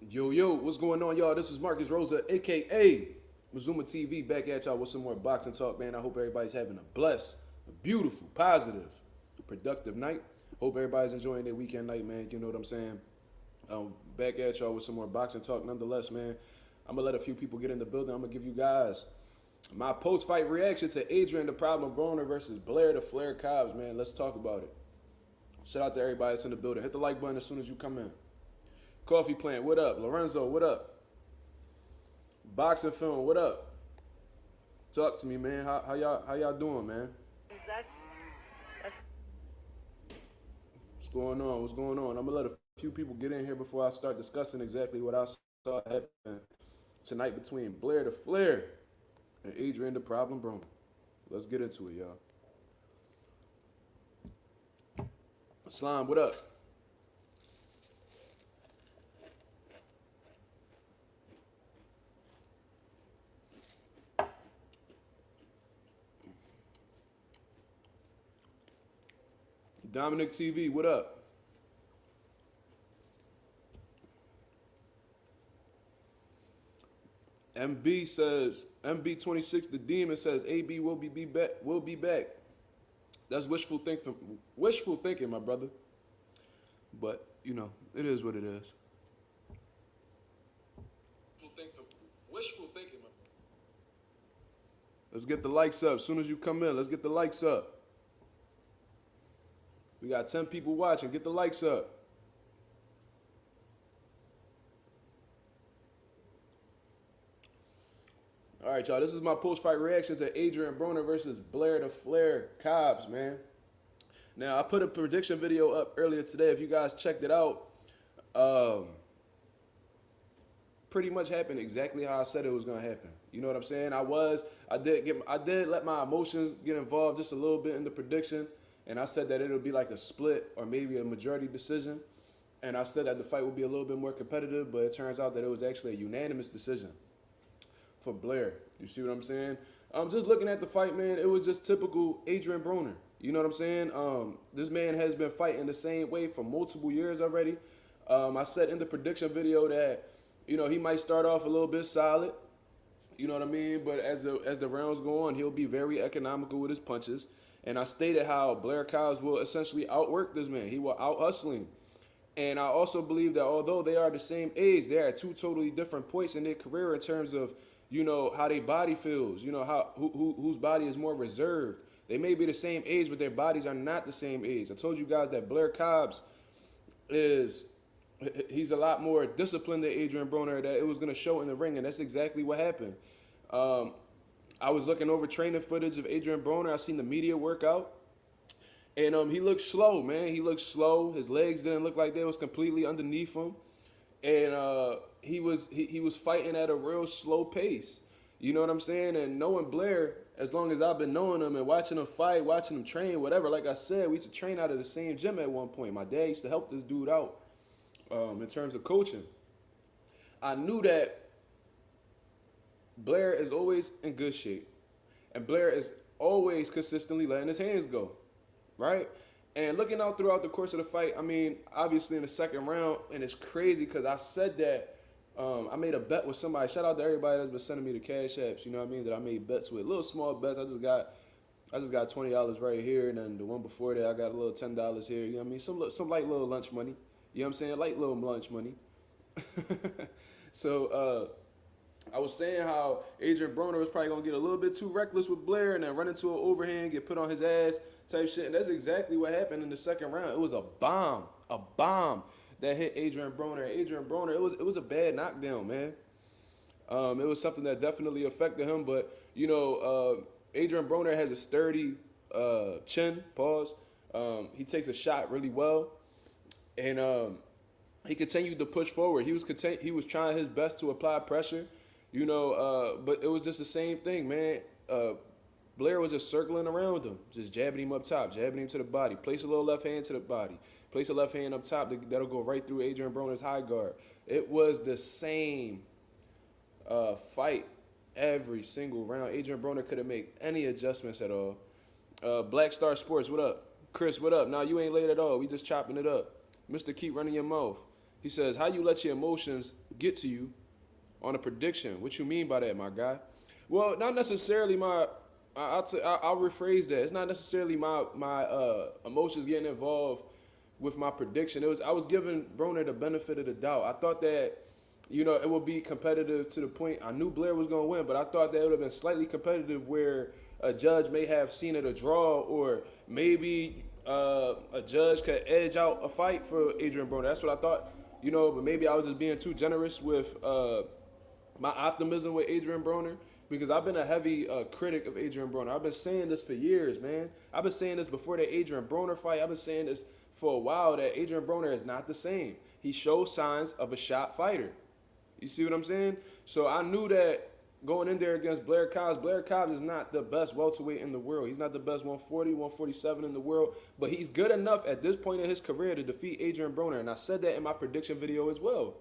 Yo, what's going on, y'all? This is Marcus Rosa, aka Mazuma TV, back at y'all with some more boxing talk, man. I hope everybody's having a blessed, a beautiful, positive, productive night. Hope everybody's enjoying their weekend night, man. You know what I'm saying? Back at y'all with some more boxing talk, nonetheless, man. I'm gonna let a few people get in the building. I'm gonna give you guys my post-fight reaction to Adrien the Problem Broner versus Blair the Flair Cobbs, man. Let's talk about it. Shout out to everybody that's in the building. Hit the like button as soon as you come in. Coffee Plant, what up? Lorenzo, what up? Boxing Film, what up? Talk to me, man. How y'all doing, man? That's What's going on? What's going on? I'm gonna let a few people get in here before I start discussing exactly what I saw happen tonight between Blair the Flair and Adrien the Problem Broner. Let's get into it, y'all. Slime, what up? Dominic TV, what up? MB26 the Demon says AB will be back. Will be back. That's wishful thinking, my brother. But you know, it is what it is. Wishful thinking, my brother. Let's get the likes up. As soon as you come in, let's get the likes up. We got 10 people watching. Get the likes up. All right, y'all. This is my post-fight reaction to Adrien Broner versus Blair the Flair Cobbs, man. Now, I put a prediction video up earlier today. If you guys checked it out, pretty much happened exactly how I said it was gonna happen. You know what I'm saying? I did let my emotions get involved just a little bit in the prediction. And I said that it'll be like a split or maybe a majority decision. And I said that the fight would be a little bit more competitive, but it turns out that it was actually a unanimous decision for Blair. You see what I'm saying? Just looking at the fight, man, it was just typical Adrien Broner. You know what I'm saying? This man has been fighting the same way for multiple years already. I said in the prediction video that, you know, he might start off a little bit solid. You know what I mean? But as the rounds go on, he'll be very economical with his punches. And I stated how Blair Cobbs will essentially outwork this man. He will out-hustle him. And I also believe that although they are the same age, they are at two totally different points in their career in terms of, you know, how their body feels, you know, whose body is more reserved. They may be the same age, but their bodies are not the same age. I told you guys that Blair Cobbs he's a lot more disciplined than Adrien Broner, that it was going to show in the ring, and that's exactly what happened. I was looking over training footage of Adrien Broner. I seen the media workout. And he looked slow, man. He looked slow. His legs didn't look like they was completely underneath him. And he was fighting at a real slow pace. You know what I'm saying? And knowing Blair, as long as I've been knowing him and watching him fight, watching him train, whatever, like I said, we used to train out of the same gym at one point. My dad used to help this dude out in terms of coaching. I knew that Blair is always in good shape. And Blair is always consistently letting his hands go, right? And looking out throughout the course of the fight, I mean, obviously in the second round, and it's crazy because I said that I made a bet with somebody. Shout out to everybody that's been sending me the cash apps, you know what I mean, that I made bets with. Little small bets. I just got $20 right here, and then the one before that, I got a little $10 here, you know what I mean? Some light little lunch money. You know what I'm saying? Light little lunch money. So, I was saying how Adrien Broner was probably going to get a little bit too reckless with Blair and then run into an overhand, get put on his ass type shit. And that's exactly what happened in the second round. It was a bomb that hit Adrien Broner. Adrien Broner, it was a bad knockdown, man. It was something that definitely affected him. But, you know, Adrien Broner has a sturdy chin, pause. He takes a shot really well. And he continued to push forward. He was trying his best to apply pressure. You know, but it was just the same thing, man. Blair was just circling around him, just jabbing him up top, jabbing him to the body. Place a little left hand to the body. Place a left hand up top that'll go right through Adrien Broner's high guard. It was the same fight every single round. Adrien Broner couldn't make any adjustments at all. Black Star Sports, what up? Chris, what up? Nah, you ain't late at all. We just chopping it up. Mr. Keep Running Your Mouth. He says, how you let your emotions get to you on a prediction. What you mean by that, my guy? Well, not necessarily my. I'll rephrase that. It's not necessarily my emotions getting involved with my prediction. I was giving Broner the benefit of the doubt. I thought that it would be competitive to the point I knew Blair was going to win, but I thought that it would have been slightly competitive where a judge may have seen it a draw, or maybe a judge could edge out a fight for Adrien Broner. That's what I thought. But maybe I was just being too generous with my optimism with Adrien Broner, because I've been a heavy critic of Adrien Broner. I've been saying this for years, man. I've been saying this before the Adrien Broner fight. I've been saying this for a while, that Adrien Broner is not the same. He shows signs of a shot fighter. You see what I'm saying? So I knew that going in there against Blair Cobbs is not the best welterweight in the world. He's not the best 140, 147 in the world, but he's good enough at this point in his career to defeat Adrien Broner, and I said that in my prediction video as well.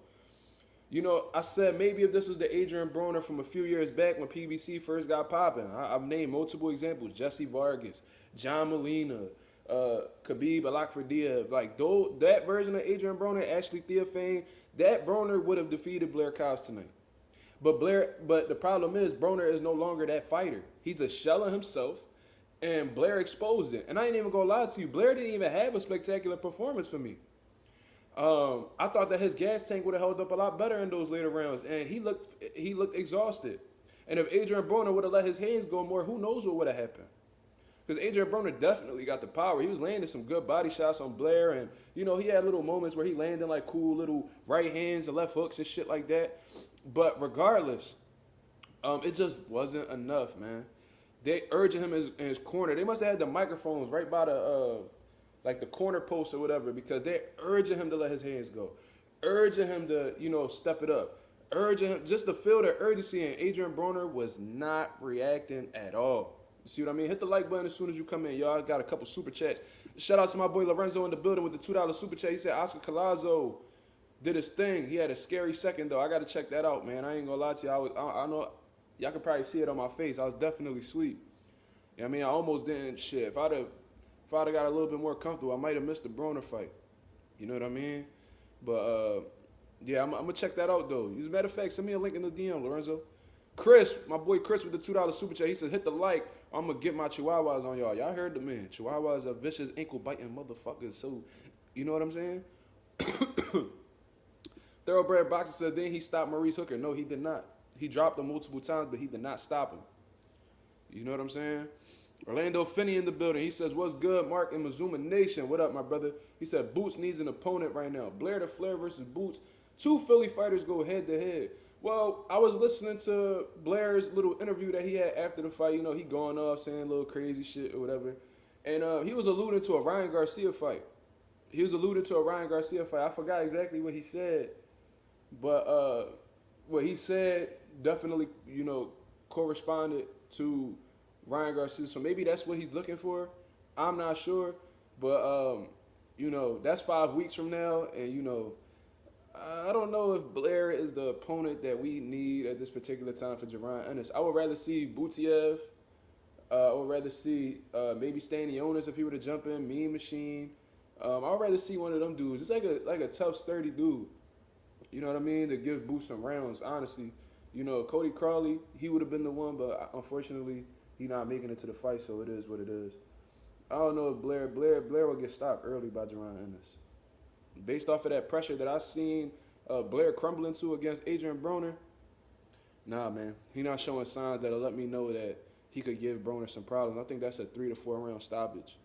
I said maybe if this was the Adrien Broner from a few years back when PBC first got popping. I've named multiple examples: Jesse Vargas, John Molina, Khabib Alakferdiev. Like that version of Adrien Broner, Ashley Theophane, that Broner would have defeated Blair Cobbs tonight. But the problem is Broner is no longer that fighter. He's a shell of himself, and Blair exposed it. And I ain't even gonna lie to you, Blair didn't even have a spectacular performance for me. I thought that his gas tank would have held up a lot better in those later rounds, and he looked exhausted. And if Adrien Broner would have let his hands go more, who knows what would have happened? Because Adrien Broner definitely got the power. He was landing some good body shots on Blair, and he had little moments where he landed like cool little right hands and left hooks and shit like that. But regardless, it just wasn't enough, man. They urging him in his corner. They must have had the microphones right by the the corner post or whatever, because they're urging him to let his hands go, urging him to step it up, urging him just to feel the urgency. And Adrien Broner was not reacting at all. You see what I mean? Hit the like button as soon as you come in, y'all. I got a couple super chats. Shout out to my boy Lorenzo in the building with the $2 super chat. He said Oscar Collazo did his thing. He had a scary second though. I got to check that out, man. I ain't gonna lie to you. I know y'all can probably see it on my face. I was definitely asleep. I mean, I almost didn't shit. If I'd have got a little bit more comfortable, I might have missed the Broner fight. You know what I mean? But yeah, I'm gonna check that out though. As a matter of fact, send me a link in the DM, Lorenzo. Chris, my boy Chris with the $2 super chat. He said, hit the like. I'm gonna get my chihuahuas on y'all. Y'all heard the man. Chihuahuas are vicious, ankle biting motherfuckers. So, you know what I'm saying? Thoroughbred Boxer said, then he stopped Maurice Hooker. No, he did not. He dropped him multiple times, but he did not stop him. You know what I'm saying? Orlando Finney in the building. He says, what's good, Mark and Mazuma Nation? What up, my brother? He said, Boots needs an opponent right now. Blair the Flair versus Boots. Two Philly fighters go head to head. Well, I was listening to Blair's little interview that he had after the fight. He going off saying a little crazy shit or whatever. And he was alluding to a Ryan Garcia fight. I forgot exactly what he said. But what he said definitely, corresponded to Ryan Garcia. So maybe that's what he's looking for. I'm not sure. But, that's 5 weeks from now. And, I don't know if Blair is the opponent that we need at this particular time for Jaron Ennis. I would rather see Butiev. I would rather see maybe Stanionis if he were to jump in. Mean Machine. I would rather see one of them dudes. It's like a tough, sturdy dude. You know what I mean? To give Boots some rounds, honestly. Cody Crawley, he would have been the one, but unfortunately, he not making it to the fight, so it is what it is. I don't know if Blair will get stopped early by Jaron Ennis. Based off of that pressure that I seen Blair crumbling to against Adrien Broner, nah, man. He not showing signs that'll let me know that he could give Broner some problems. I think that's a 3 to 4 round stoppage.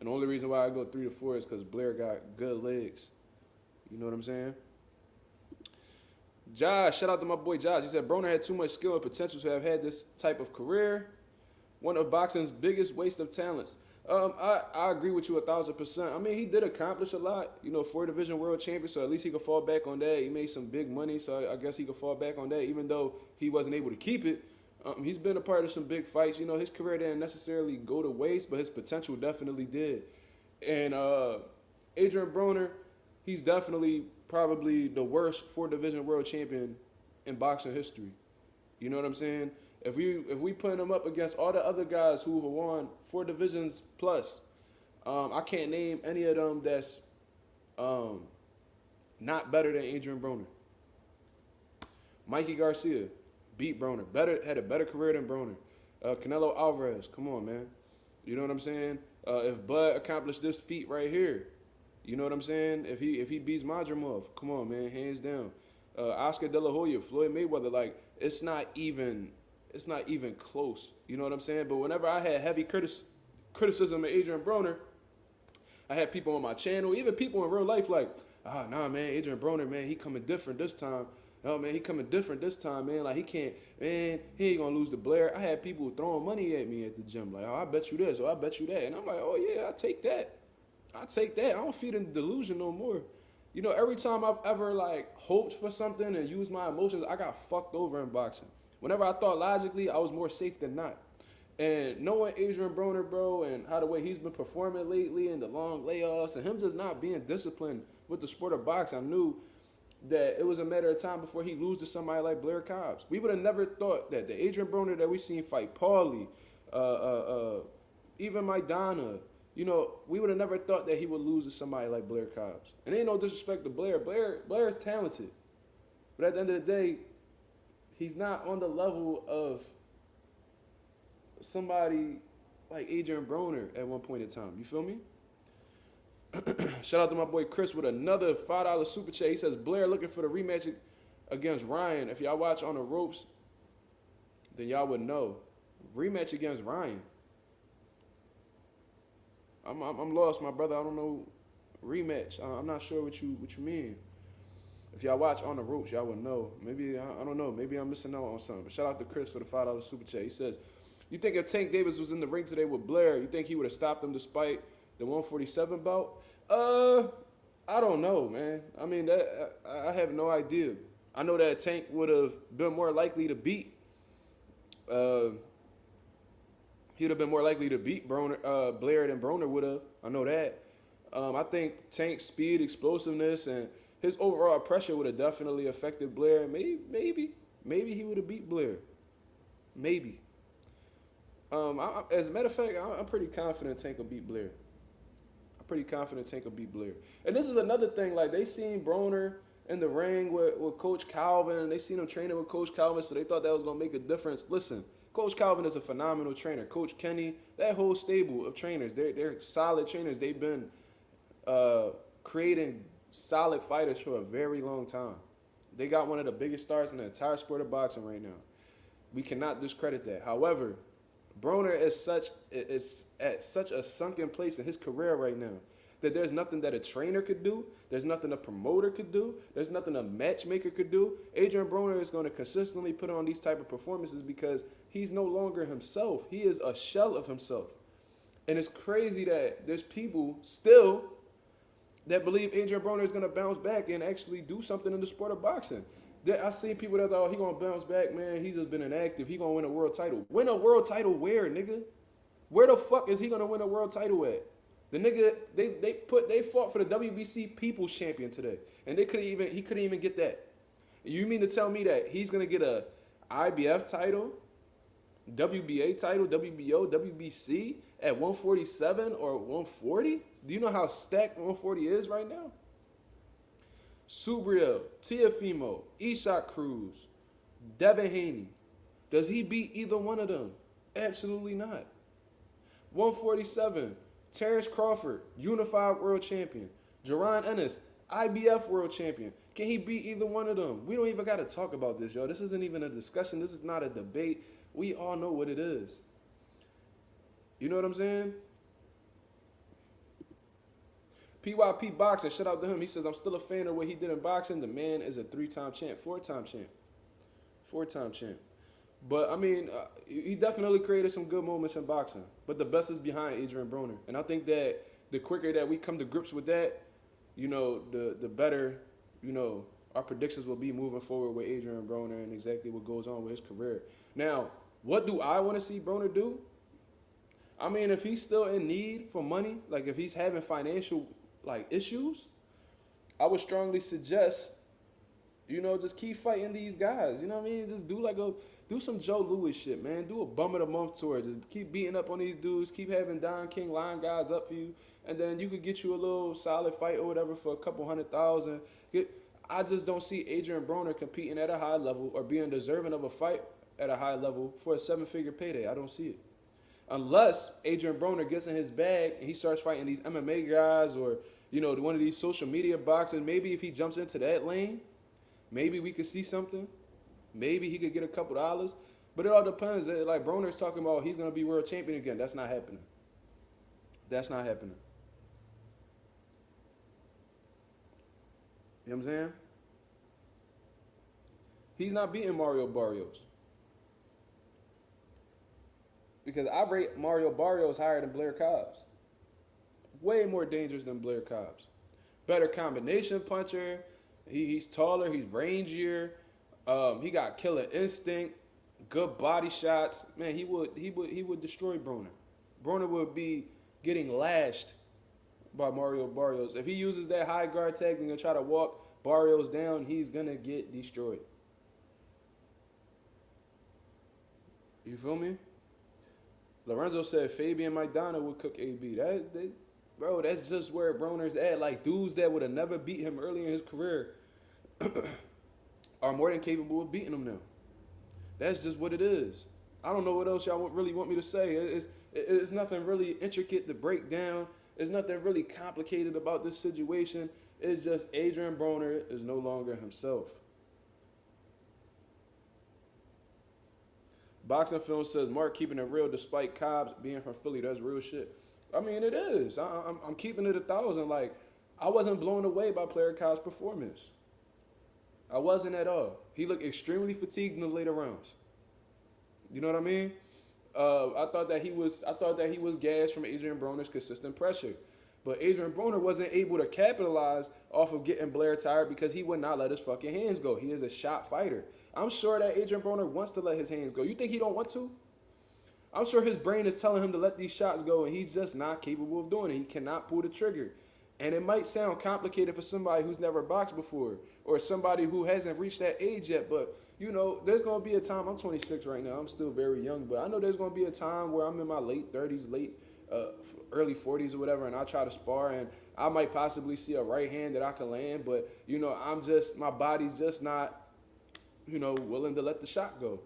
And the only reason why I go 3 to 4 is because Blair got good legs. You know what I'm saying? Josh, shout out to my boy Josh. He said Broner had too much skill and potential to have had this type of career. One of boxing's biggest waste of talents. I agree with you 1,000%. I mean, he did accomplish a lot. 4 division world champion, so at least he could fall back on that. He made some big money, so I guess he could fall back on that, even though he wasn't able to keep it. He's been a part of some big fights. His career didn't necessarily go to waste, but his potential definitely did. And Adrien Broner, he's definitely probably the worst 4 division world champion in boxing history. You know what I'm saying? If we put him up against all the other guys who have won 4 divisions plus, I can't name any of them that's not better than Adrien Broner. Mikey Garcia beat Broner. Had a better career than Broner. Canelo Alvarez, come on, man. You know what I'm saying? If Bud accomplished this feat right here, you know what I'm saying? If he beats Madrimov, come on, man, hands down. Oscar De La Hoya, Floyd Mayweather, like it's not even close. You know what I'm saying? But whenever I had heavy criticism of Adrien Broner, I had people on my channel, even people in real life, like, nah, man, Adrien Broner, man, he coming different this time. Oh, man, he coming different this time, man. Like, he ain't going to lose to Blair. I had people throwing money at me at the gym. Like, I bet you this, or I bet you that. And I'm like, oh, yeah, I take that. I don't feed in delusion no more. You know, every time I've ever, like, hoped for something and used my emotions, I got fucked over in boxing. Whenever I thought logically, I was more safe than not. And knowing Adrien Broner, bro, and how the way he's been performing lately and the long layoffs and him just not being disciplined with the sport of boxing, I knew that it was a matter of time before he lose to somebody like Blair Cobbs. We would have never thought that the Adrien Broner that we seen fight Paulie, even Maidana, you know, we would have never thought that he would lose to somebody like Blair Cobbs. And ain't no disrespect to Blair. Blair is talented. But at the end of the day, he's not on the level of somebody like Adrien Broner at one point in time. You feel me? Shout out to my boy Chris with another $5 super chat. He says, Blair looking for the rematch against Ryan. If y'all watch On the Ropes, then y'all would know. Rematch against Ryan. I'm lost, my brother. I don't know. Rematch. I'm not sure what you mean. If y'all watch On the Ropes, y'all would know. Maybe, I don't know. Maybe I'm missing out on something. But shout out to Chris for the $5 super chat. He says, you think if Tank Davis was in the ring today with Blair, you think he would have stopped him despite the 147 bout? I don't know, man. I mean, I have no idea. I know that Tank would have been more likely to beat. He'd have been more likely to beat Blair than Broner would have. I know that. I think Tank's speed, explosiveness, and his overall pressure would have definitely affected Blair. Maybe he would have beat Blair. Maybe. As a matter of fact, I'm pretty confident Tank will beat Blair. And this is another thing, like, they seen Broner in the ring with Coach Calvin, and they seen him training with Coach Calvin, so they thought that was going to make a difference. Listen, Coach Calvin is a phenomenal trainer. Coach Kenny, that whole stable of trainers, they're solid trainers. They've been creating solid fighters for a very long time. They got one of the biggest stars in the entire sport of boxing right now. We cannot discredit that. However, Broner is at such a sunken place in his career right now that there's nothing that a trainer could do. There's nothing a promoter could do. There's nothing a matchmaker could do. Adrien Broner is going to consistently put on these type of performances because he's no longer himself. He is a shell of himself. And it's crazy that there's people still that believe Adrien Broner is going to bounce back and actually do something in the sport of boxing. I see people that's he going to bounce back, man. He's just been inactive. He going to win a world title. Win a world title where, nigga? Where the fuck is he going to win a world title at? The nigga, they fought for the WBC People's Champion today. And he couldn't even get that. You mean to tell me that he's going to get a IBF title, WBA title, WBO, WBC at 147 or 140? Do you know how stacked 140 is right now? Subriel, Teofimo, Ishak Cruz, Devin Haney. Does he beat either one of them? Absolutely not. 147, Terrence Crawford, Unified World Champion. Jaron Ennis, IBF World Champion. Can he beat either one of them? We don't even got to talk about this, yo. This isn't even a discussion. This is not a debate. We all know what it is. You know what I'm saying? PYP Boxing, shout out to him. He says, I'm still a fan of what he did in boxing. The man is a 3-time champ, 4-time champ. But, I mean, he definitely created some good moments in boxing. But the best is behind Adrien Broner. And I think that the quicker that we come to grips with that, you know, the better, you know, our predictions will be moving forward with Adrien Broner and exactly what goes on with his career. Now, what do I want to see Broner do? I mean, if he's still in need for money, like if he's having financial issues, I would strongly suggest, you know, just keep fighting these guys. You know what I mean? Just do some Joe Louis shit, man. Do a bum of the month tour. Just keep beating up on these dudes. Keep having Don King line guys up for you, and then you could get you a little solid fight or whatever for a couple $100,000. I just don't see Adrien Broner competing at a high level or being deserving of a fight at a high level for a 7-figure payday. I don't see it. Unless Adrien Broner gets in his bag and he starts fighting these MMA guys or, one of these social media boxers. Maybe if he jumps into that lane, maybe we could see something. Maybe he could get a couple dollars. But it all depends. Like Broner's talking about he's going to be world champion again. That's not happening. That's not happening. You know what I'm saying? He's not beating Mario Barrios. Because I rate Mario Barrios higher than Blair Cobbs. Way more dangerous than Blair Cobbs. Better combination puncher. He's taller. He's rangier. He got killer instinct. Good body shots. Man, he would destroy Broner. Broner would be getting lashed by Mario Barrios. If he uses that high guard tag and try to walk Barrios down, he's gonna get destroyed. You feel me? Lorenzo said Fabian Maidana would cook AB. Bro, that's just where Broner's at. Like, dudes that would have never beat him early in his career are more than capable of beating him now. That's just what it is. I don't know what else y'all really want me to say. It's nothing really intricate to break down. There's nothing really complicated about this situation. It's just Adrien Broner is no longer himself. Boxing Film says Mark keeping it real despite Cobbs being from Philly. That's real shit. I mean, it is. I'm keeping it 1,000. Like, I wasn't blown away by Player Cobbs' performance. I wasn't at all. He looked extremely fatigued in the later rounds. You know what I mean? I thought that he was gassed from Adrien Broner's consistent pressure. But Adrien Broner wasn't able to capitalize off of getting Blair tired because he would not let his fucking hands go. He is a shot fighter. I'm sure that Adrien Broner wants to let his hands go. You think he don't want to? I'm sure his brain is telling him to let these shots go, and he's just not capable of doing it. He cannot pull the trigger. And it might sound complicated for somebody who's never boxed before or somebody who hasn't reached that age yet. But, there's going to be a time. I'm 26 right now. I'm still very young. But I know there's going to be a time where I'm in my late 30s, early 40s or whatever, and I try to spar, and I might possibly see a right hand that I can land. But, my body's just not, willing to let the shot go.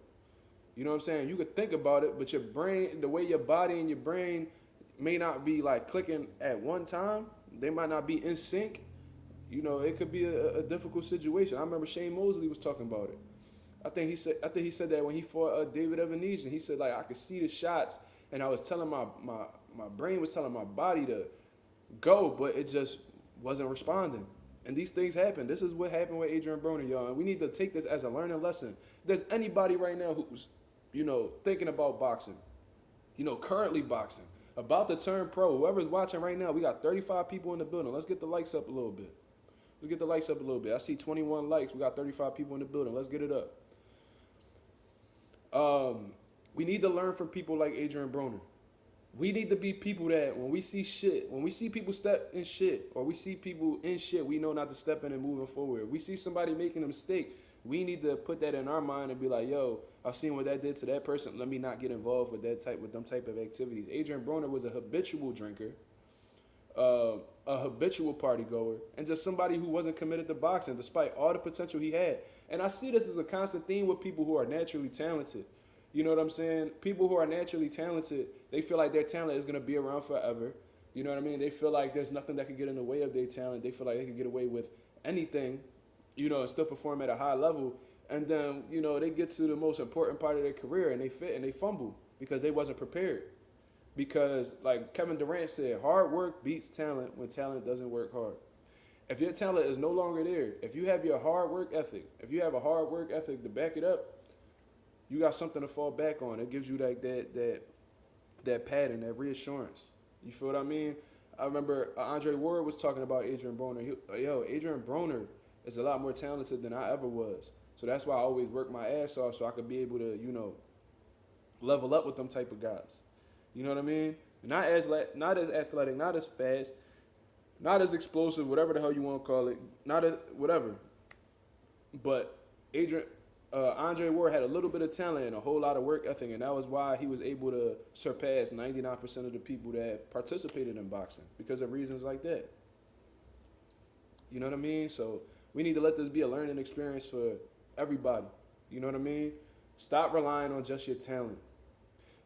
You know what I'm saying? You could think about it, but your brain, the way your body and your brain may not be like clicking at one time. They might not be in sync. It could be a difficult situation. I remember Shane Mosley was talking about it. I think he said that when he fought David Evanesian. He said, like, I could see the shots, and I was telling my brain was telling my body to go, but it just wasn't responding. And these things happen. This is what happened with Adrien Broner, y'all. And we need to take this as a learning lesson. If there's anybody right now who's, thinking about boxing, currently boxing, about to turn pro, whoever's watching right now, we got 35 people in the building. Let's get the likes up a little bit. I see 21 likes. We got 35 people in the building. Let's get it up. We need to learn from people like Adrien Broner. We need to be people that when we see people step in shit, or we see people in shit, we know not to step in and moving forward. If we see somebody making a mistake, we need to put that in our mind and be like, yo, I've seen what that did to that person. Let me not get involved with them type of activities. Adrien Broner was a habitual drinker, a habitual party goer, and just somebody who wasn't committed to boxing despite all the potential he had. And I see this as a constant theme with people who are naturally talented. You know what I'm saying? People who are naturally talented, they feel like their talent is going to be around forever. You know what I mean? They feel like there's nothing that can get in the way of their talent. They feel like they can get away with anything, and still perform at a high level. And then, they get to the most important part of their career and they fit and they fumble because they wasn't prepared. Because, like Kevin Durant said, hard work beats talent when talent doesn't work hard. If your talent is no longer there, if you have your hard work ethic, if you have a hard work ethic to back it up, you got something to fall back on. It gives you like that pattern, that reassurance. You feel what I mean? I remember Andre Ward was talking about Adrien Broner. Adrien Broner is a lot more talented than I ever was. So that's why I always work my ass off so I could be able to, level up with them type of guys. You know what I mean? Not as athletic, not as fast, not as explosive, whatever the hell you want to call it. Not as whatever. But Andre Ward had a little bit of talent and a whole lot of work ethic, and that was why he was able to surpass 99% of the people that participated in boxing because of reasons like that. You know what I mean? So We need to let this be a learning experience for everybody. You know what I mean? Stop relying on just your talent.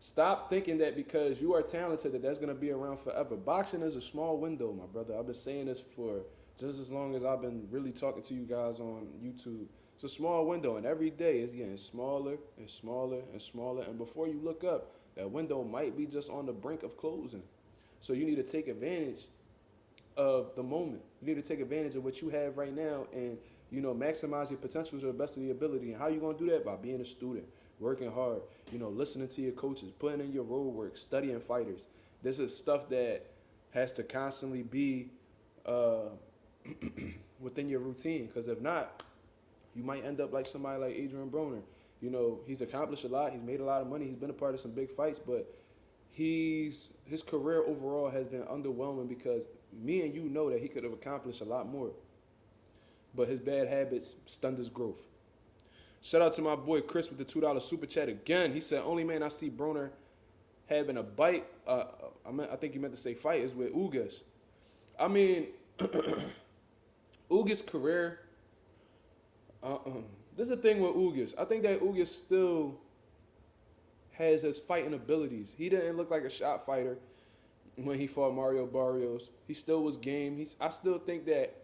Stop thinking that because you are talented that that's going to be around forever. Boxing is a small window, my brother. I've been saying this for just as long as I've been really talking to you guys on YouTube. It's a small window, and every day it's getting smaller and smaller and smaller. And before you look up, that window might be just on the brink of closing. So you need to take advantage of the moment. You need to take advantage of what you have right now and, you know, maximize your potential to the best of your ability. And how you going to do that? By being a student, working hard, you know, listening to your coaches, putting in your road work, studying fighters. This is stuff that has to constantly be within your routine, because if not, you might end up like somebody like Adrien Broner. You know, he's accomplished a lot. He's made a lot of money. He's been a part of some big fights, but his career overall has been underwhelming because me and you know that he could have accomplished a lot more. But his bad habits stunned his growth. Shout out to my boy Chris with the $2 super chat again. He said, only man I see Broner having a bite, I think he meant to say fight, is with Ugas. I mean, Ugas' career, this is the thing with Ugas. I think that Ugas still has his fighting abilities. He didn't look like a shot fighter when he fought Mario Barrios. He still was game. I still think that,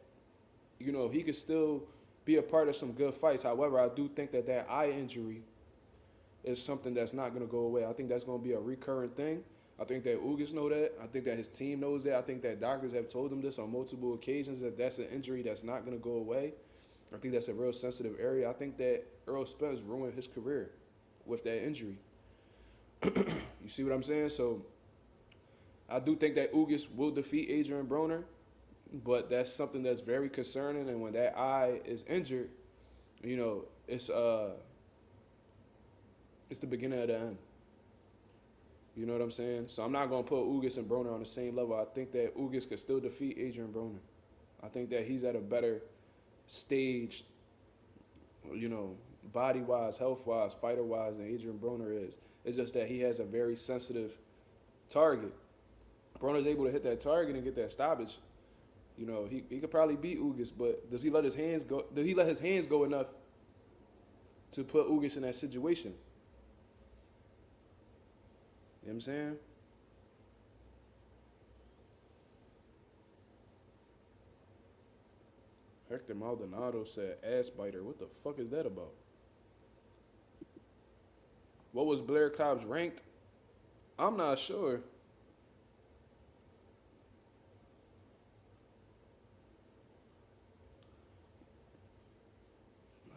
you know, he could still be a part of some good fights. However, I do think that that eye injury is something that's not going to go away. I think that's going to be a recurrent thing. I think that Ugas know that. I think that his team knows that. I think that doctors have told him this on multiple occasions, that that's an injury that's not going to go away. I think that's a real sensitive area. I think that Earl Spence ruined his career with that injury. You see what I'm saying? So I do think that Ugas will defeat Adrien Broner, but that's something that's very concerning. And when that eye is injured, you know, it's the beginning of the end. You know what I'm saying? So I'm not going to put Ugas and Broner on the same level. I think that Ugas could still defeat Adrien Broner. I think that he's at a better stage, you know, body-wise, health-wise, fighter-wise than Adrien Broner is. It's just that he has a very sensitive target. Broner's able to hit that target and get that stoppage. You know, he could probably beat Ugas, but does he let his hands go? Does he let his hands go enough to put Ugas in that situation? You know what I'm saying? Hector Maldonado said ass biter. What the fuck is that about? What was Blair Cobbs ranked? I'm not sure.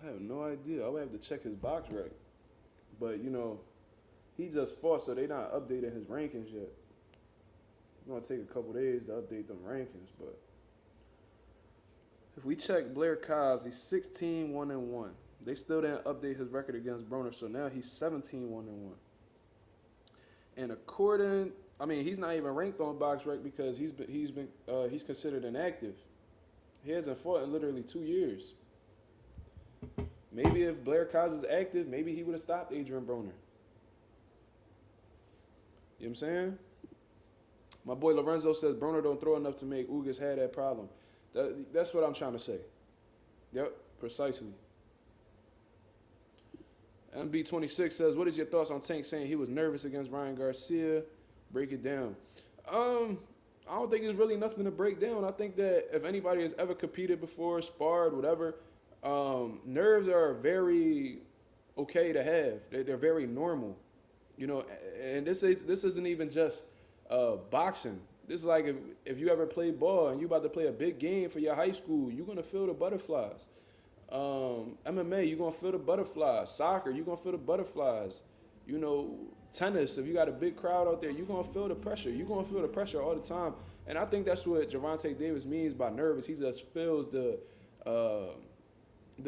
I have no idea. I would have to check his box rec. But, you know, he just fought, so they're not updating his rankings yet. It's going to take a couple days to update them rankings, but if we check Blair Cobbs, he's 16-1-1. They still didn't update his record against Broner, so now he's 17-1-1. And according, I mean, he's not even ranked on BoxRec because he's considered inactive. He hasn't fought in literally 2 years. Maybe if Blair Cobbs is active, maybe he would have stopped Adrien Broner. You know what I'm saying? My boy Lorenzo says Broner don't throw enough to make Ugas have that problem. That's what I'm trying to say. Yep, precisely. MB26 says, what is your thoughts on Tank saying he was nervous against Ryan Garcia? Break it down. I don't think there's really nothing to break down. I think that if anybody has ever competed before, sparred, whatever, nerves are very okay to have. They're very normal. You know, and this isn't even just boxing. This is like if you ever play ball and you about to play a big game for your high school, you're going to feel the butterflies. MMA, you're going to feel the butterflies. Soccer, you're going to feel the butterflies. You know, tennis, if you got a big crowd out there, you're going to feel the pressure. You're going to feel the pressure all the time. And I think that's what Gervonta Davis means by nervous. He just feels the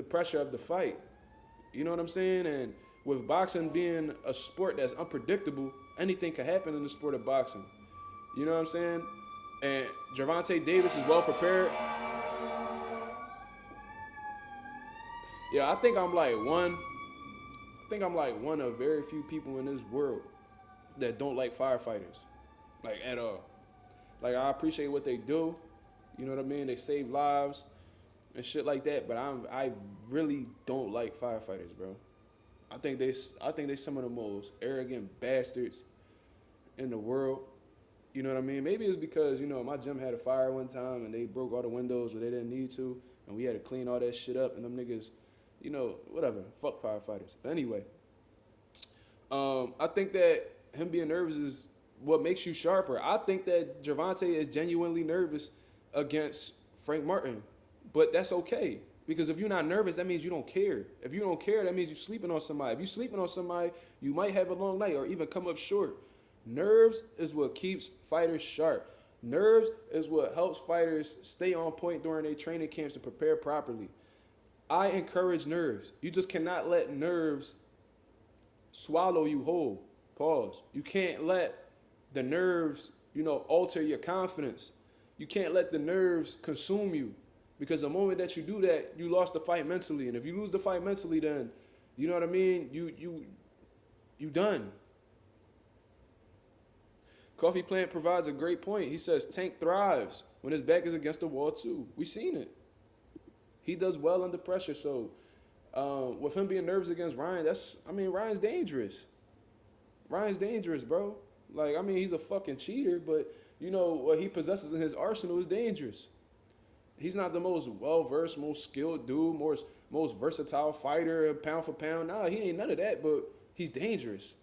pressure of the fight. You know what I'm saying? And with boxing being a sport that's unpredictable, anything can happen in the sport of boxing. You know what I'm saying? And Gervonta Davis is well prepared. Yeah, I think I'm like one of very few people in this world that don't like firefighters, like at all. Like I appreciate what they do. You know what I mean? They save lives. and shit like that. But I really don't like firefighters, bro. I think they some of the most arrogant bastards in the world. You know what I mean? Maybe it's because, my gym had a fire one time and they broke all the windows where they didn't need to, and we had to clean all that shit up, and them niggas, whatever. Fuck firefighters. But anyway, I think that him being nervous is what makes you sharper. I think that Gervonta is genuinely nervous against Frank Martin, but that's okay. Because if you're not nervous, that means you don't care. If you don't care, that means you're sleeping on somebody. If you're sleeping on somebody, you might have a long night or even come up short. Nerves is what keeps fighters sharp. Nerves is what helps fighters stay on point during their training camps to prepare properly. I encourage nerves. You just cannot let nerves swallow you whole. Pause. You can't let the nerves, alter your confidence. You can't let the nerves consume you. Because the moment that you do that, you lost the fight mentally. And if you lose the fight mentally, then, you know what I mean? You done. Coffee Plant provides a great point. He says Tank thrives when his back is against the wall too. We seen it. He does well under pressure. So with him being nervous against Ryan, Ryan's dangerous. Ryan's dangerous, bro. He's a fucking cheater, but what he possesses in his arsenal is dangerous. He's not the most well-versed, most skilled dude, most versatile fighter, pound for pound. Nah, he ain't none of that, but he's dangerous.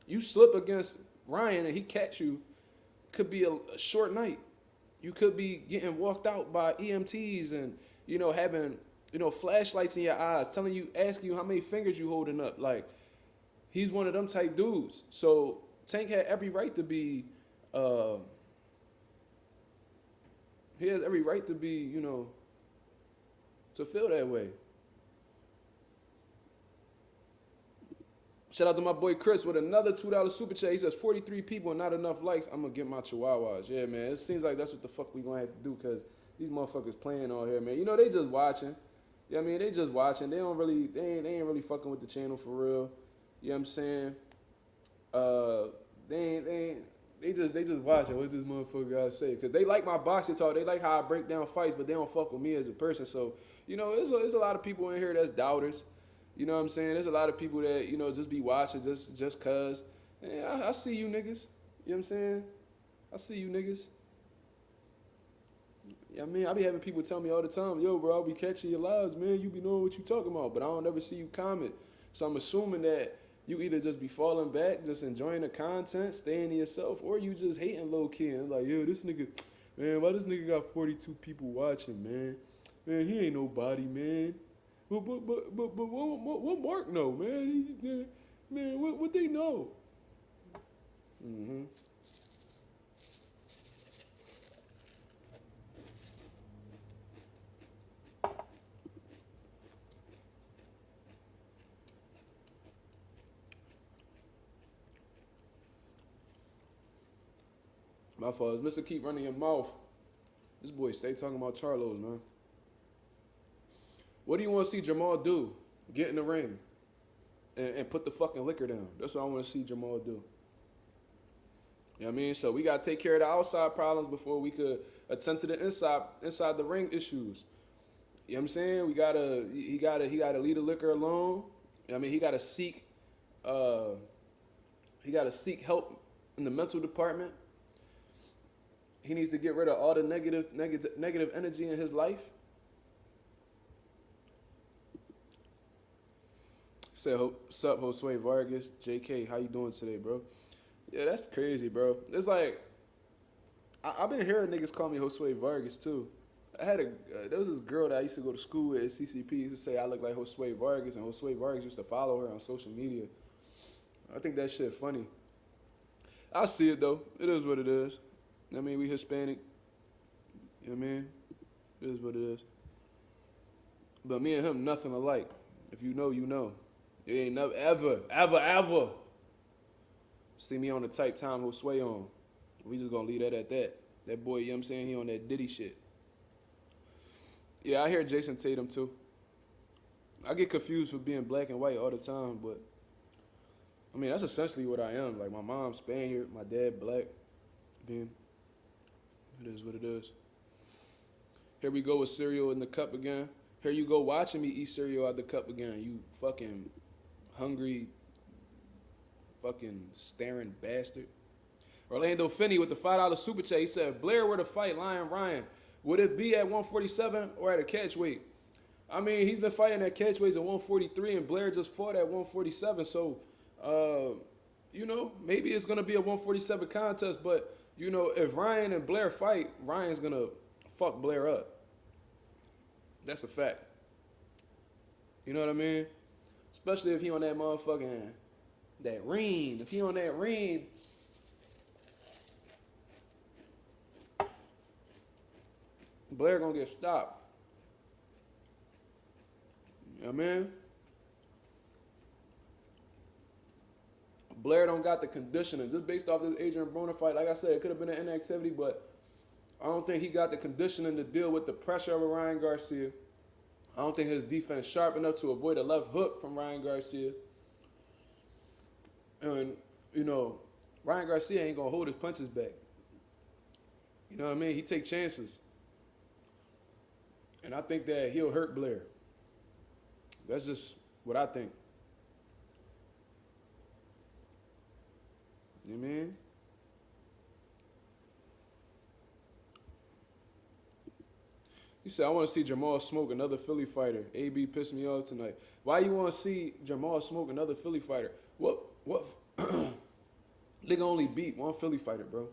You slip against Ryan and he catch you, could be a short night. You could be getting walked out by EMTs and, having, flashlights in your eyes, asking you how many fingers you holding up. He's one of them type dudes. So Tank had every right to be, he has every right to be, to feel that way. Shout out to my boy Chris with another $2 super chat. He says 43 people and not enough likes. I'm going to get my chihuahuas. Yeah, man. It seems like that's what the fuck we going to have to do because these motherfuckers playing on here, man. They just watching. They just watching. They ain't really fucking with the channel for real. You know what I'm saying? They just watching what this motherfucker gotta say. Because they like my boxing talk. They like how I break down fights, but they don't fuck with me as a person. So, there's a lot of people in here that's doubters. You know what I'm saying? There's a lot of people that, just be watching just cuz. And I see you niggas. You know what I'm saying? I see you niggas. I be having people tell me all the time, yo, bro, I'll be catching your lives, man. You be knowing what you talking about, but I don't ever see you comment. So I'm assuming that you either just be falling back, just enjoying the content, staying to yourself, or you just hating low-key and yo, this nigga, man, why this nigga got 42 people watching, man? Man, he ain't nobody, man. But what Mark know, man? Man, what they know? Mm-hmm. My fault. Mr. Keep running your mouth. This boy stay talking about Charlos, man. What do you want to see Jamal do? Get in the ring and put the fucking liquor down. That's what I want to see Jamal do. You know what I mean? So we got to take care of the outside problems before we could attend to the inside the ring issues. You know what I'm saying? He gotta leave the liquor alone. He gotta seek help in the mental department. He needs to get rid of all the negative energy in his life. Said, sup, Josue Vargas. JK, how you doing today, bro? Yeah, that's crazy, bro. It's like, I've been hearing niggas call me Josue Vargas, too. There was this girl that I used to go to school with at CCP. Used to say I look like Josue Vargas, and Josue Vargas used to follow her on social media. I think that shit funny. I see it, though. It is what it is. We Hispanic. You know what I mean? It is what it is. But me and him, nothing alike. If you know, you know. You ain't never, ever see me on the type time Josue on. We just gonna leave that at that. That boy, you know what I'm saying? He on that Diddy shit. Yeah, I hear Jason Tatum too. I get confused with being black and white all the time, but that's essentially what I am. Like, my mom's Spaniard, my dad black. It is what it is. Here we go with cereal in the cup again. Here you go watching me eat cereal out the cup again. You fucking hungry, fucking staring bastard. Orlando Finney with the $5 super chat. He said, if Blair were to fight Lion Ryan, would it be at 147 or at a catch weight? I mean, he's been fighting at catch weights at 143, and Blair just fought at 147. So, maybe it's going to be a 147 contest. But, if Ryan and Blair fight, Ryan's going to fuck Blair up. That's a fact. You know what I mean? Especially if he on that motherfucking, that ring. If he on that ring, Blair gonna get stopped. You know what I mean? Blair don't got the conditioning. Just based off this Adrien Broner fight, like I said, it could have been an inactivity, but I don't think he got the conditioning to deal with the pressure of Ryan Garcia. I don't think his defense sharp enough to avoid a left hook from Ryan Garcia. And, Ryan Garcia ain't gonna hold his punches back. You know what I mean? He take chances. And I think that he'll hurt Blair. That's just what I think. You know what I mean? He said, I want to see Jamal smoke another Philly fighter. AB pissed me off tonight. Why you want to see Jamal smoke another Philly fighter? What? Nigga only beat one Philly fighter, bro.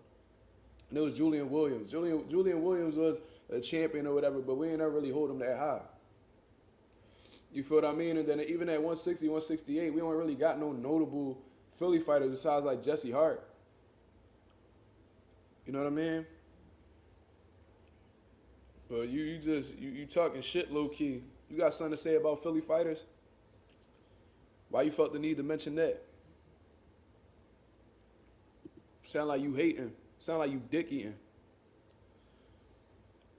And it was Julian Williams. Julian Williams was a champion or whatever, but we ain't ever really hold him that high. You feel what I mean? And then even at 160, 168, we don't really got no notable Philly fighters besides like Jesse Hart. You know what I mean? But you talking shit low key. You got something to say about Philly fighters? Why you felt the need to mention that? Sound like you hating. Sound like you dick eating.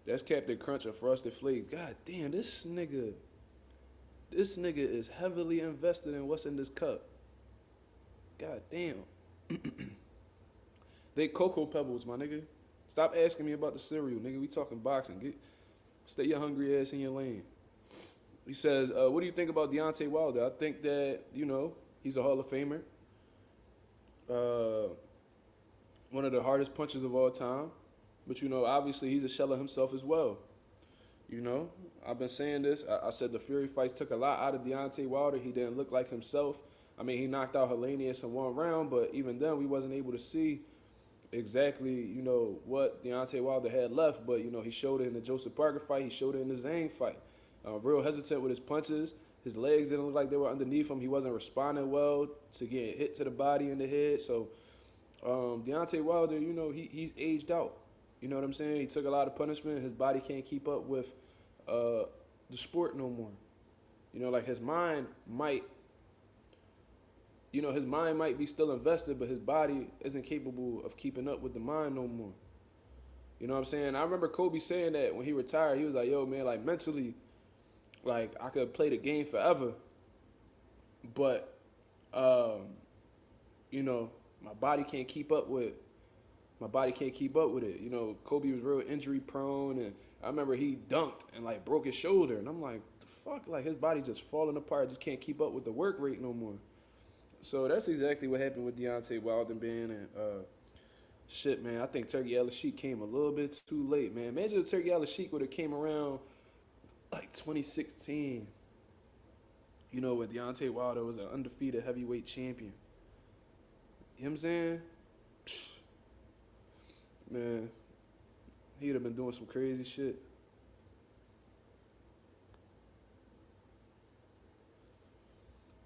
That's Captain Crunch of Frosted Flakes. God damn, this nigga is heavily invested in what's in this cup. God damn. They Cocoa Pebbles, my nigga. Stop asking me about the cereal, nigga. We talking boxing. Stay your hungry ass in your lane. He says, what do you think about Deontay Wilder? I think that, he's a Hall of Famer. One of the hardest punchers of all time. But, obviously he's a shell of himself as well. I've been saying this. I said the Fury fights took a lot out of Deontay Wilder. He didn't look like himself. I mean, he knocked out Helenius in one round, but even then we wasn't able to see exactly, what Deontay Wilder had left. But, he showed it in the Joseph Parker fight. He showed it in the Zhang fight. Real hesitant with his punches. His legs didn't look like they were underneath him. He wasn't responding well to getting hit to the body and the head. So, Deontay Wilder, he's aged out. You know what I'm saying? He took a lot of punishment. His body can't keep up with the sport no more. Like his mind might be still invested, but his body isn't capable of keeping up with the mind no more. You know what I'm saying? I remember Kobe saying that when he retired. He was like, yo, man, like mentally, like I could play the game forever, but, my body can't keep up with it. Kobe was real injury prone, and I remember he dunked and like broke his shoulder, and I'm like, the fuck, like his body just falling apart, just can't keep up with the work rate no more. So that's exactly what happened with Deontay Wilder, man. And shit, man, I think Turkey Al-Sheikh came a little bit too late, man. Imagine if Turkey Al-Sheikh would have came around like 2016, when Deontay Wilder was an undefeated heavyweight champion. You know what I'm saying? Man, he'd have been doing some crazy shit.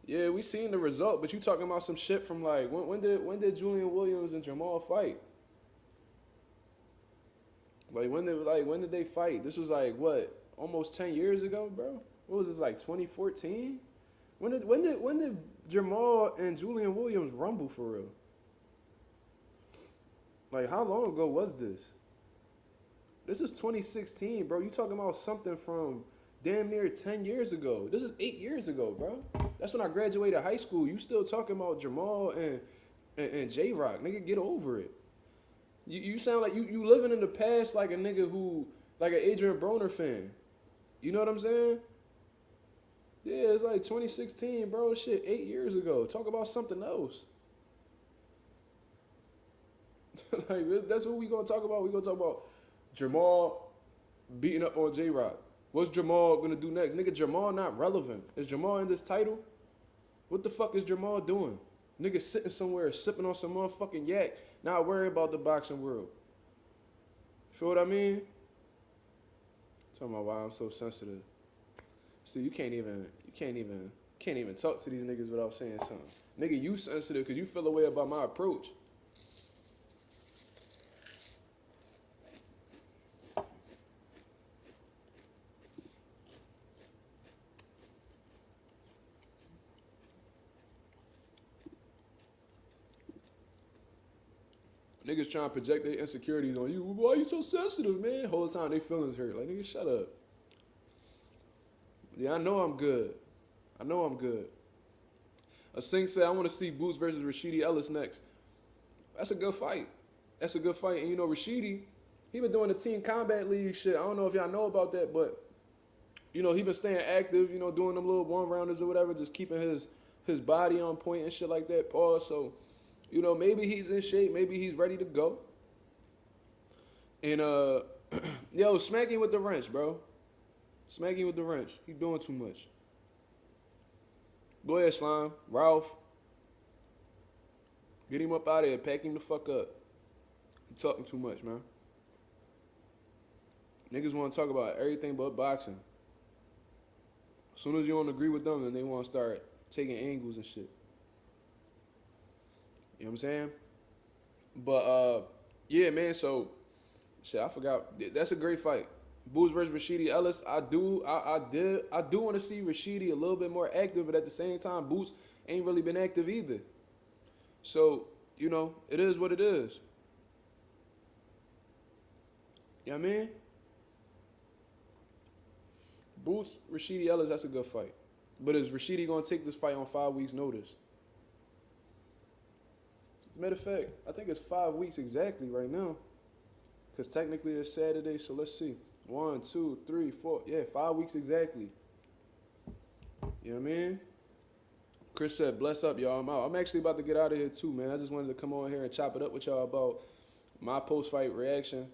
Yeah, we seen the result, but you talking about some shit from like when did Julian Williams and Jamal fight? Like when did they fight? This was like what, almost 10 years ago, bro? What was this, like 2014? When did Jamal and Julian Williams rumble for real? Like, how long ago was this? This is 2016, bro. You talking about something from damn near 10 years ago. This is 8 years ago, bro. That's when I graduated high school. You still talking about Jamal and J-Rock. Nigga, get over it. You sound like you living in the past like a nigga who like an Adrien Broner fan. You know what I'm saying? Yeah, it's like 2016, bro. Shit, 8 years ago. Talk about something else. Like, that's what we gonna talk about. We gonna talk about Jamal beating up on J-Rock. What's Jamal gonna do next? Nigga, Jamal not relevant. Is Jamal in this title? What the fuck is Jamal doing? Nigga sitting somewhere sipping on some motherfucking yak, not worried about the boxing world. Feel what I mean? Talking about why I'm so sensitive. See, you can't even talk to these niggas without saying something. Nigga, you sensitive because you feel a way about my approach. Niggas trying to project their insecurities on you. Why you so sensitive, man? Whole time they feelings hurt. Like, nigga, shut up. Yeah, I know I'm good. A Singh said, I want to see Boots versus Rashidi Ellis next. That's a good fight. And you know, Rashidi, he been doing the Team Combat League shit. I don't know if y'all know about that, but, you know, he been staying active, you know, doing them little one-rounders or whatever, just keeping his body on point and shit like that, pause. So, you know, maybe he's in shape. Maybe he's ready to go. And, yo, smack him with the wrench, bro. Smack him with the wrench. He doing too much. Go ahead, Slime. Ralph. Get him up out of here. Pack him the fuck up. He talking too much, man. Niggas want to talk about everything but boxing. As soon as you don't agree with them, then they want to start taking angles and shit. You know what I'm saying? But, yeah, man, so, shit, I forgot. That's a great fight. Boots versus Rashidi Ellis. I do want to see Rashidi a little bit more active, but at the same time, Boots ain't really been active either. So, you know, it is what it is. You know what I mean? Boots, Rashidi Ellis, that's a good fight. But is Rashidi going to take this fight on 5 weeks' notice? As a matter of fact, I think it's 5 weeks exactly right now. Because technically it's Saturday, so let's see. 1, 2, 3, 4. Yeah, 5 weeks exactly. You know what I mean? Chris said, bless up, y'all. I'm out. I'm actually about to get out of here too, man. I just wanted to come on here and chop it up with y'all about my post-fight reaction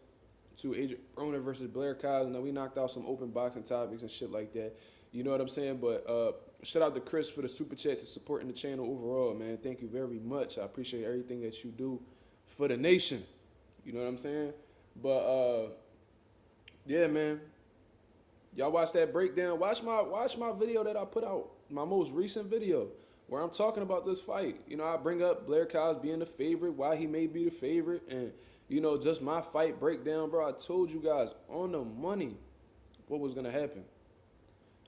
to Adrien Broner versus Blair Cobbs. And then we knocked out some open boxing topics and shit like that. You know what I'm saying? But shout out to Chris for the super chats and supporting the channel overall, man. Thank you very much. I appreciate everything that you do for the nation. You know what I'm saying? But yeah, man. Y'all watch that breakdown. Watch my video that I put out, my most recent video, where I'm talking about this fight. You know, I bring up Blair Cobbs being the favorite, why he may be the favorite, and, you know, just my fight breakdown, bro. I told you guys on the money what was going to happen.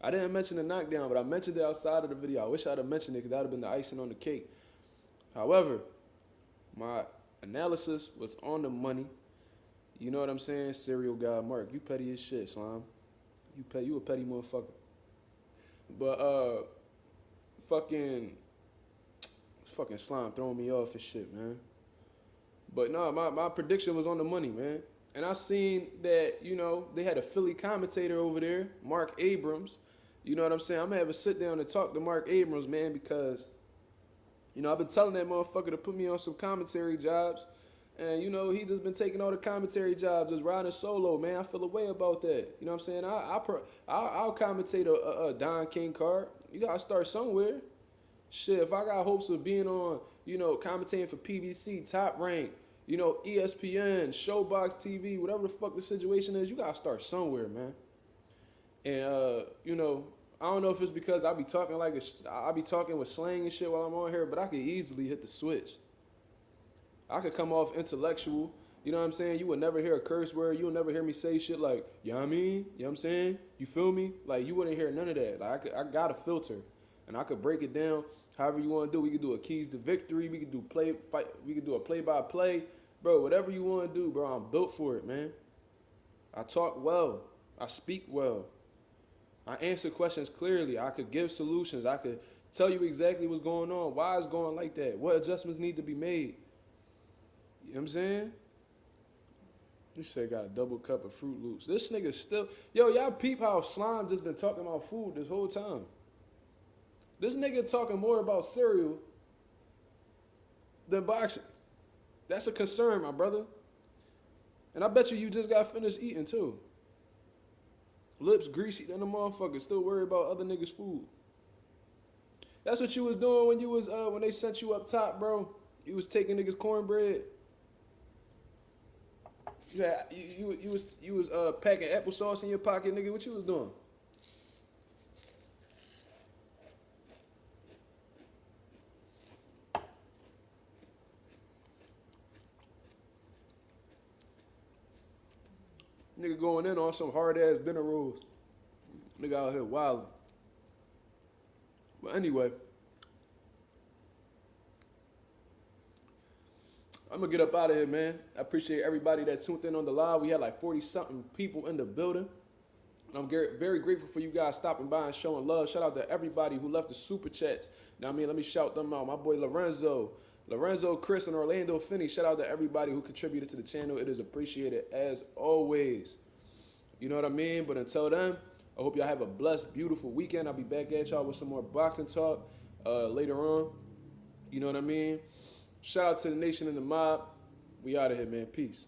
I didn't mention the knockdown, but I mentioned it outside of the video. I wish I'd have mentioned it because that would have been the icing on the cake. However, my analysis was on the money. You know what I'm saying? Serial guy Mark, you petty as shit, Slime. You a petty motherfucker. But fucking Slime throwing me off and shit, man. But no, my prediction was on the money, man. And I seen that, you know, they had a Philly commentator over there, Mark Abrams. You know what I'm saying? I'm gonna have a sit down and talk to Mark Abrams, man, because, you know, I've been telling that motherfucker to put me on some commentary jobs. And, you know, he just been taking all the commentary jobs, just riding solo, man. I feel a way about that. You know what I'm saying? I'll commentate a Don King card. You got to start somewhere. Shit, if I got hopes of being on, you know, commentating for PBC, Top Rank, you know, ESPN, Showbox TV, whatever the fuck the situation is, you got to start somewhere, man. And, you know, I don't know if it's because I be talking with slang and shit while I'm on here, but I could easily hit the switch. I could come off intellectual, you know what I'm saying? You would never hear a curse word. You would never hear me say shit like, you know what I mean? You know what I'm saying? You feel me? Like, you wouldn't hear none of that. Like, I got a filter, and I could break it down however you want to do. We could do a keys to victory. We could do We could do a play-by-play. Bro, whatever you want to do, bro, I'm built for it, man. I talk well. I speak well. I answer questions clearly. I could give solutions. I could tell you exactly what's going on, why it's going like that, what adjustments need to be made. You know what I'm saying? He said got a double cup of Fruit Loops. This nigga still, yo, y'all peep how Slime just been talking about food this whole time. This nigga talking more about cereal than boxing. That's a concern, my brother. And I bet you just got finished eating too. Lips greasy than a motherfucker. Still worried about other niggas' food. That's what you was doing when you was when they sent you up top, bro. You was taking niggas cornbread. You was packing applesauce in your pocket, nigga. What you was doing? Nigga going in on some hard ass dinner rolls. Nigga out here wilding. But anyway, I'm gonna get up out of here, man. I appreciate everybody that tuned in on the live. We had like 40 something people in the building. And I'm very grateful for you guys stopping by and showing love. Shout out to everybody who left the super chats. Now, I mean, let me shout them out. My boy Lorenzo, Chris, and Orlando Finney. Shout out to everybody who contributed to the channel. It is appreciated as always. You know what I mean? But until then, I hope y'all have a blessed, beautiful weekend. I'll be back at y'all with some more boxing talk later on. You know what I mean? Shout out to the nation and the mob. We out of here, man. Peace.